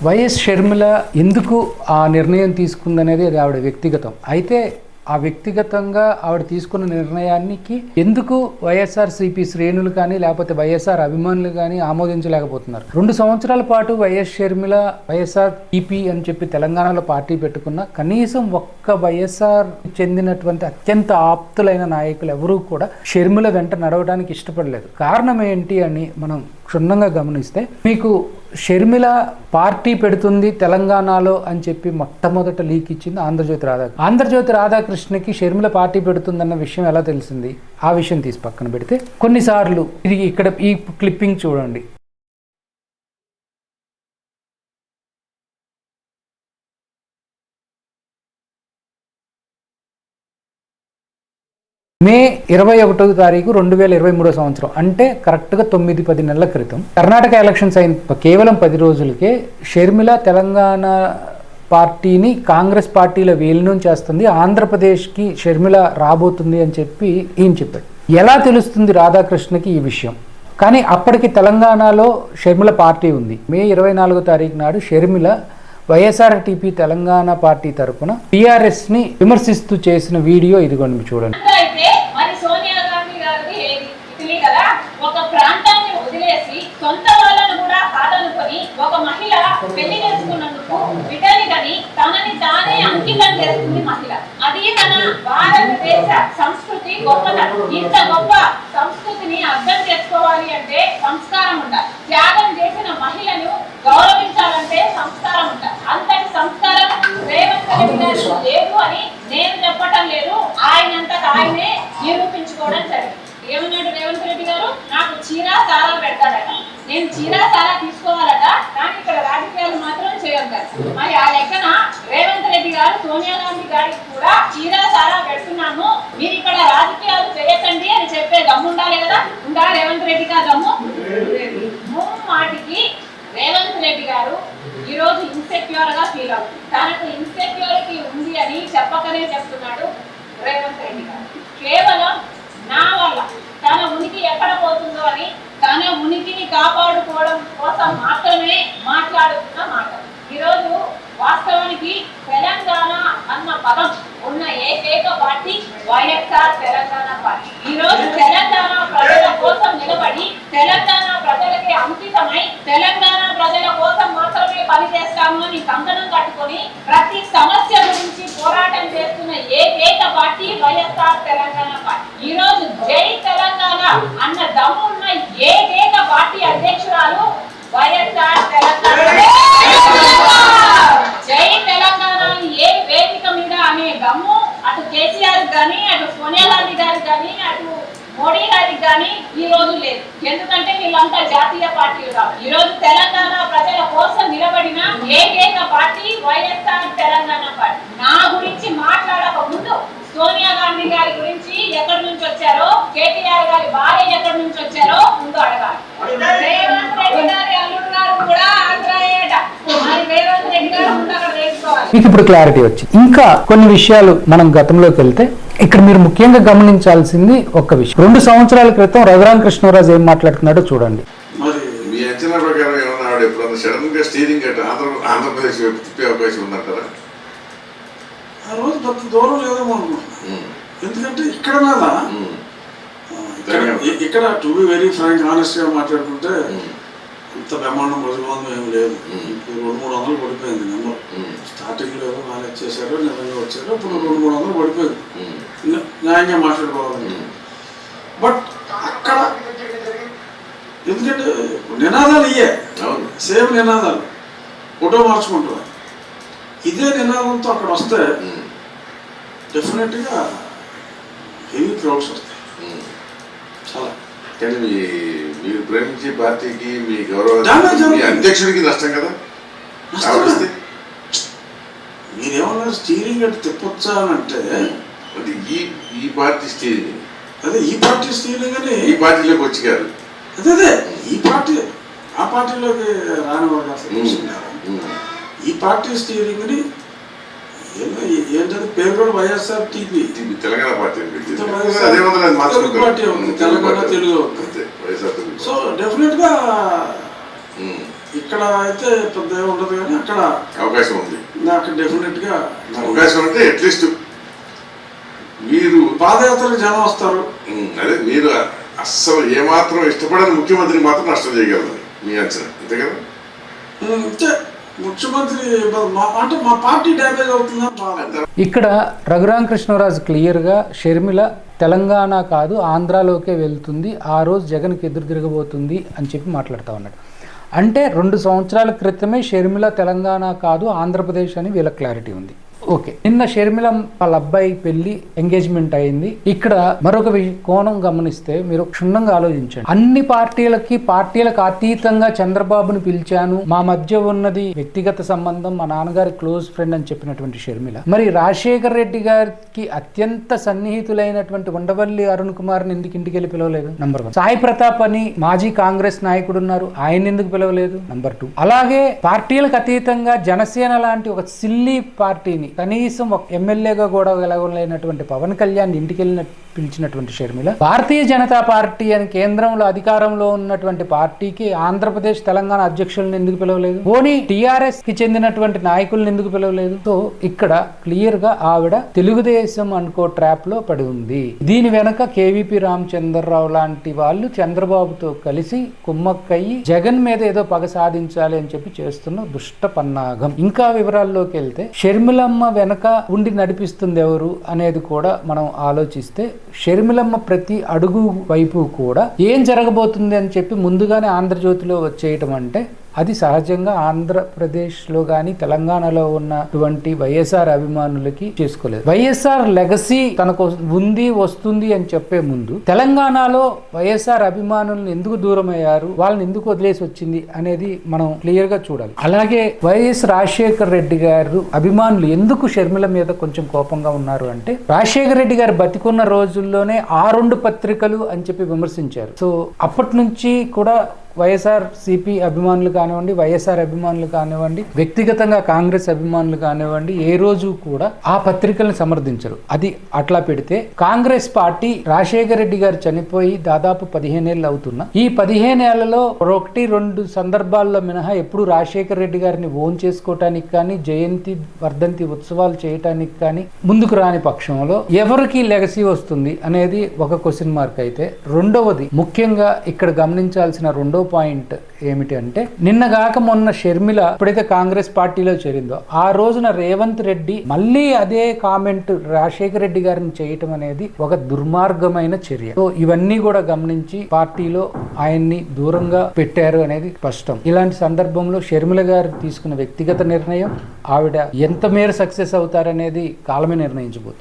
YS Sharmila ఎందుకు ఆ నిర్ణయం తీసుకుందనేది అది ఆవిడ వ్యక్తిగతం. అయితే ఆ వ్యక్తిగతంగా ఆవిడ తీసుకున్న నిర్ణయానికి ఎందుకు వైఎస్ఆర్సీపీ శ్రేణులు కానీ లేకపోతే వైఎస్ఆర్ అభిమానులు కానీ ఆమోదించలేకపోతున్నారు? 2 సంవత్సరాల పాటు వైఎస్ షర్మిల వైఎస్ఆర్సీపీ అని చెప్పి తెలంగాణలో పార్టీ పెట్టుకున్న కనీసం ఒక్క వైఎస్ఆర్ చెందినటువంటి అత్యంత ఆప్తులైన నాయకులు ఎవరూ కూడా షర్మిల వెంట నడవడానికి ఇష్టపడలేదు. కారణం ఏంటి అని మనం క్షుణ్ణంగా గమనిస్తే, మీకు షర్మిల పార్టీ పెడుతుంది తెలంగాణలో అని చెప్పి మొట్టమొదట లీక్ ఇచ్చింది ఆంధ్రజ్యోతి రాధాకృష్ణకి షర్మిల పార్టీ పెడుతుందన్న విషయం ఎలా తెలిసింది? ఆ విషయం తీసి పక్కన పెడితే, కొన్నిసార్లు ఇది ఇక్కడ ఈ క్లిప్పింగ్ చూడండి. మే 21వ తారీఖు 2023 సంవత్సరం, అంటే కరెక్ట్గా 9-10 నెలల క్రితం కర్ణాటక ఎలక్షన్స్ అయిన కేవలం 10 రోజులకే షర్మిల తెలంగాణ పార్టీని కాంగ్రెస్ పార్టీలో విలీనం చేస్తుంది, ఆంధ్రప్రదేశ్కి షర్మిల రాబోతుంది అని చెప్పి ఏం చెప్పాడు. ఎలా తెలుస్తుంది రాధాకృష్ణకి ఈ విషయం? కానీ అప్పటికి తెలంగాణలో షర్మిల పార్టీ ఉంది. మే 24వ తారీఖు నాడు షర్మిల వైఎస్ఆర్టీపీ తెలంగాణ పార్టీ తరఫున టీఆర్ఎస్ని విమర్శిస్తూ చేసిన వీడియో ఇదిగోండి, చూడండి. ఒక ప్రాంతాన్ని వదిలేసి సొంత వాళ్ళను కూడా కాదనుకొని ఒక మహిళ పెళ్లి చేసుకున్నందుకు బిడ్డని కని తనని తానే అంకితం చేస్తుంది మహిళ. అది మన భారతదేశ సంస్కృతి గొప్పతనం. ఇంత గొప్ప సంస్కృతిని అర్థం చేసుకోవాలి అంటే సంస్కారం ఉండాలి. త్యాగం చేసిన మహిళను గౌరవించాలంటే సంస్కారం ఉండాలి. అంతటి సంస్కారం రేవంత్ రెడ్డి గారు లేదు అని నేను చెప్పటం లేదు, ఆయనంతటా ఆయనే నిరూపించుకోవడం జరిగింది. ఏమన్నాడు రేవంత్ రెడ్డి గారు? నాకు చీరా సారా పెడతాడట, నేను చీరా సారా తీసుకోవాలట, కానీ ఇక్కడ రాజకీయాలు మాత్రం చేయొద్దారు. మరి ఆ లెక్కన రేవంత్ రెడ్డి గారు సోనియా గాంధీ గారికి కూడా చీరా సారా పెడుతున్నాము, మీరు ఇక్కడ రాజకీయాలు చేయకండి అని చెప్పే దమ్ము ఉండాలి కదా. ఉందా రేవంత్ రెడ్డి గారు దమ్ము? మాటికి రేవంత్ రెడ్డి గారు ఈ రోజు ఇన్సెక్యూర్ గా ఫీల్ అవుతుంది. తనకు ఇన్సెక్యూరిటీ ఉంది అని చెప్పకనే చెప్తున్నాడు రేవంత్ రెడ్డి గారు. కేవలం నా వల్ల తన ఉనికి ఎక్కడ పోతుందో అని తన ఉనికిని కాపాడుకోవడం కోసం మాత్రమే మాట్లాడుతున్న మాట. ఈరోజు వాస్తవానికి తెలంగాణ అన్న పదం ఉన్న ఏకైక పార్టీ వైఎస్ఆర్ తెలంగాణ పార్టీ. ఈరోజు తెలంగాణ ప్రజల కోసం నిలబడి తెలంగాణ ప్రజలకి అంకితమై తెలంగాణ ప్రజల కోసం మాత్రమే పనిచేస్తాము అని కంకణం కట్టుకొని ప్రతి సమస్య గురించి పోరాటం చేస్తున్న ఏకైక పార్టీ వైఎస్ఆర్ తెలంగాణ పార్టీ. ఈ రోజు జై తెలంగాణ అన్న దమ్ము ఉన్న ఏకైక పార్టీ అధ్యక్షురాలు వైఎస్ఆర్ తెలంగాణ. జై తెలంగాణ ఏ వేదిక మీద అనే దమ్ము అటు కేసీఆర్ గాని, అటు సోనియా గాంధీ గారికి గాని, అటు మోడీ గారికి గాని ఈ రోజు లేదు. ఎందుకంటే వీళ్ళంతా జాతీయ పార్టీలు కాదు. ఈ రోజు తెలంగాణ ప్రజల కోసం నిలబడిన ఏకైక పార్టీ వైఎస్ఆర్ తెలంగాణ పార్టీ. నా గురించి మాట్లాడక ముందు సోనియా గాంధీ గారి గురించి ఎక్కడి నుంచి వచ్చారో, కేటీఆర్ గారి భార్య ఎక్కడి నుంచి వచ్చారో ముందు అడగాలి. రేవంత్ రెడ్డి గారి అల్లుడు గారు కూడా ఆంధ్రాయేట, మరి రేవంత్ రెడ్డి గారు ముందు అక్కడ వేసుకోవాలి. మీకు ఇప్పుడు క్లారిటీ వచ్చింది. ఇంకా కొన్ని విషయాలు మనం గతంలోకి వెళ్తే, ఇక్కడ మీరు ముఖ్యంగా గమనించాల్సింది ఒక్క విషయం. 2 సంవత్సరాల క్రితం రఘురామ కృష్ణరాజు ఏం మాట్లాడుతున్నాడో చూడండి. మరి మీ అంచనా ప్రకారం ఏమన్నా ఎప్పుడన్నా సడన్ గా స్టీరింగ్ ఆంధ్రప్రదేశ్ వైపు తిప్పే అవకాశం ఉందంటారా? ఆ రోజు పెద్ద దూరం లేదేమో అనుకుంటున్నాను. ఎందుకంటే ఇక్కడ మీద ఇక్కడ to be very frank honest గా మాట్లాడుకుంటే అంత బ్రహ్మాండం ప్రతిబంధం ఏమి లేదు. ఇప్పుడు 200-300 పడిపోయింది నెంబర్. స్టార్టింగ్ లో ఏదో మేనేజ్ చేశారో నిజంగా వచ్చారో ఇప్పుడు 200-300 పడిపోయింది. న్యాయంగా మాట్లాడుకోవాలి. బట్ అక్కడ ఎందుకంటే నినాదాలు ఇయ్యే సేమ్ నినాదాలు ఫోటో మార్చుకుంటారు. ఇదే నినాదంతో అక్కడ వస్తే డెఫినెట్గా హెవీ క్రౌడ్స్ వస్తాయి చాలా. కానీ మీరు ప్రేమించే పార్టీకి మీ గౌరవ అధ్యక్షుడికి నష్టం కదా. మీరేమన్నా స్టీరింగ్ అటు తిప్పొచ్చా అని అంటే అది ఈ పార్టీ స్టీరింగ్, అదే ఈ పార్టీ స్టీరింగ్ అని ఈ పార్టీలోకి వచ్చి కాదు. అదే ఈ పార్టీ ఆ పార్టీలోకి రానివాడు అసలు. ఈ పార్టీ స్టీరింగ్ ని ఏంటంటే పేరు కూడా YSR TP Telangana party party ఉంది, తెలంగాణ తెలుగు. సో డెఫినెట్ గా ఇక్కడ అయితే పెద్ద ఏమి ఉండదు కానీ అక్కడ అవకాశం ఉంది. నాకు డెఫినెట్గా అవకాశం అంటే అట్లీస్ట్ మీరు పాదయాత్రకు జనం వస్తారు. అదే మీరు అస్సలు ఏమాత్రం ఇష్టపడని ముఖ్యమంత్రికి మాత్రం నష్టం చేయగలరు మీ అంచనా, అంతే కదా? అంతే. ముఖ్యమంత్రి అంటే మా పార్టీ డ్యామేజ్ అవుతుందని బాధ. ఇక్కడ రఘురామకృష్ణరాజు క్లియర్గా షర్మిల తెలంగాణ కాదు ఆంధ్రాలోకే వెళ్తుంది, ఆ రోజు జగన్కి ఎదురు తిరగబోతుంది అని చెప్పి మాట్లాడుతూ ఉన్నాడు. అంటే 2 సంవత్సరాల క్రితమే షర్మిల తెలంగాణ కాదు ఆంధ్రప్రదేశ్ అని వీళ్ళ క్లారిటీ ఉంది. ఓకే, నిన్న షర్మిల వాళ్ళ అబ్బాయి పెళ్లి ఎంగేజ్మెంట్ అయింది. ఇక్కడ మరొక కోణం గమనిస్తే మీరు క్షుణ్ణంగా ఆలోచించండి. అన్ని పార్టీలకు అతీతంగా చంద్రబాబును పిలిచాను, మా మధ్య ఉన్నది వ్యక్తిగత సంబంధం, మా నాన్నగారి క్లోజ్ ఫ్రెండ్ అని చెప్పినటువంటి షర్మిల మరి రాజశేఖర్ రెడ్డి గారికి అత్యంత సన్నిహితులైనటువంటి ఉండవల్లి అరుణ్ కుమార్ని ఎందుకు ఇంటికి వెళ్ళి పిలవలేదు? నంబర్ 1. సాయి ప్రతాప్ అని మాజీ కాంగ్రెస్ నాయకుడు ఉన్నారు, ఆయన ఎందుకు పిలవలేదు? నంబర్ 2. అలాగే పార్టీలకు అతీతంగా జనసేన లాంటి ఒక సిల్లీ పార్టీని కనీసం ఒక ఎమ్మెల్యేగా కూడా వెలగలేనటువంటి పవన్ కళ్యాణ్ ఇంటికి పిలిచినటువంటి షర్మిల భారతీయ జనతా పార్టీ అని కేంద్రంలో అధికారంలో ఉన్నటువంటి పార్టీకి ఆంధ్రప్రదేశ్ తెలంగాణ అధ్యక్షులను ఎందుకు పిలవలేదు? పోనీ టిఆర్ఎస్ కి చెందినటువంటి నాయకులను ఎందుకు పిలవలేదు? సో ఇక్కడ క్లియర్ గా ఆవిడ తెలుగుదేశం అనుకో ట్రాప్ లో పడి ఉంది. దీని వెనక కేవీపీ రామచంద్రరావు లాంటి వాళ్ళు చంద్రబాబుతో కలిసి కుమ్మక్కయ్యి జగన్ మీద ఏదో పగ సాధించాలి అని చెప్పి చేస్తున్న దుష్ట పన్నాగం. ఇంకా వివరాల్లోకి వెళ్తే షర్మిలమ్మ వెనక ఉండి నడిపిస్తుంది ఎవరు అనేది కూడా మనం ఆలోచిస్తే షర్మిలమ్మ ప్రతి అడుగు వైపు కూడా ఏం జరగబోతుంది అని చెప్పి ముందుగానే ఆంధ్రజ్యోతిలో వచ్చేయటం అంటే అది సహజంగా ఆంధ్రప్రదేశ్లో కానీ తెలంగాణలో ఉన్నటువంటి వైఎస్ఆర్ అభిమానులకి చేసుకోలేదు. వైఎస్ఆర్ లెగసీ తనకు ఉంది వస్తుంది అని చెప్పే ముందు తెలంగాణలో వైఎస్ఆర్ అభిమానులను ఎందుకు దూరం అయ్యారు, వాళ్ళని ఎందుకు వదిలేసి వచ్చింది అనేది మనం క్లియర్ గా చూడాలి. అలాగే వైఎస్ రాజశేఖర్ రెడ్డి గారు అభిమానులు ఎందుకు షర్మిల మీద కొంచెం కోపంగా ఉన్నారు అంటే రాజశేఖర్ రెడ్డి గారు బతికున్న రోజుల్లోనే ఆ 2 పత్రికలు అని చెప్పి విమర్శించారు. సో అప్పటి నుంచి కూడా వైఎస్ఆర్ సిపి అభిమానులు కానివ్వండి, వైఎస్ఆర్ అభిమానులు కానివ్వండి, వ్యక్తిగతంగా కాంగ్రెస్ అభిమానులు కానివ్వండి, ఏ రోజు కూడా ఆ పత్రికలను సమర్థించరు. అది అట్లా పెడితే కాంగ్రెస్ పార్టీ రాజశేఖర రెడ్డి గారు చనిపోయి దాదాపు 15 ఏళ్ళు అవుతున్నా ఈ 15 ఏళ్లలో 1-2 సందర్భాల్లో మినహా ఎప్పుడు రాజశేఖర రెడ్డి గారిని ఓన్ చేసుకోవటానికి కానీ జయంతి వర్ధంతి ఉత్సవాలు చేయటానికి కానీ ముందుకు రాని పక్షంలో ఎవరికి లెగసీ వస్తుంది అనేది ఒక క్వశ్చన్ మార్క్ అయితే, రెండవది ముఖ్యంగా ఇక్కడ గమనించాల్సిన రెండో పాయింట్ ఏమిటి అంటే నిన్నగాక మొన్న షర్మిల ఎప్పుడైతే కాంగ్రెస్ పార్టీలో చేరిందో ఆ రోజున రేవంత్ రెడ్డి మళ్ళీ అదే కామెంట్ రాజశేఖర రెడ్డి గారిని చేయటం అనేది ఒక దుర్మార్గమైన చర్య. సో ఇవన్నీ కూడా గమనించి పార్టీలో ఆయన్ని దూరంగా పెట్టారు అనేది స్పష్టం. ఇలాంటి సందర్భంలో షర్మిల గారు తీసుకున్న వ్యక్తిగత నిర్ణయం ఆవిడ ఎంత మేర సక్సెస్ అవుతారనేది కాలమే నిర్ణయించబోతుంది.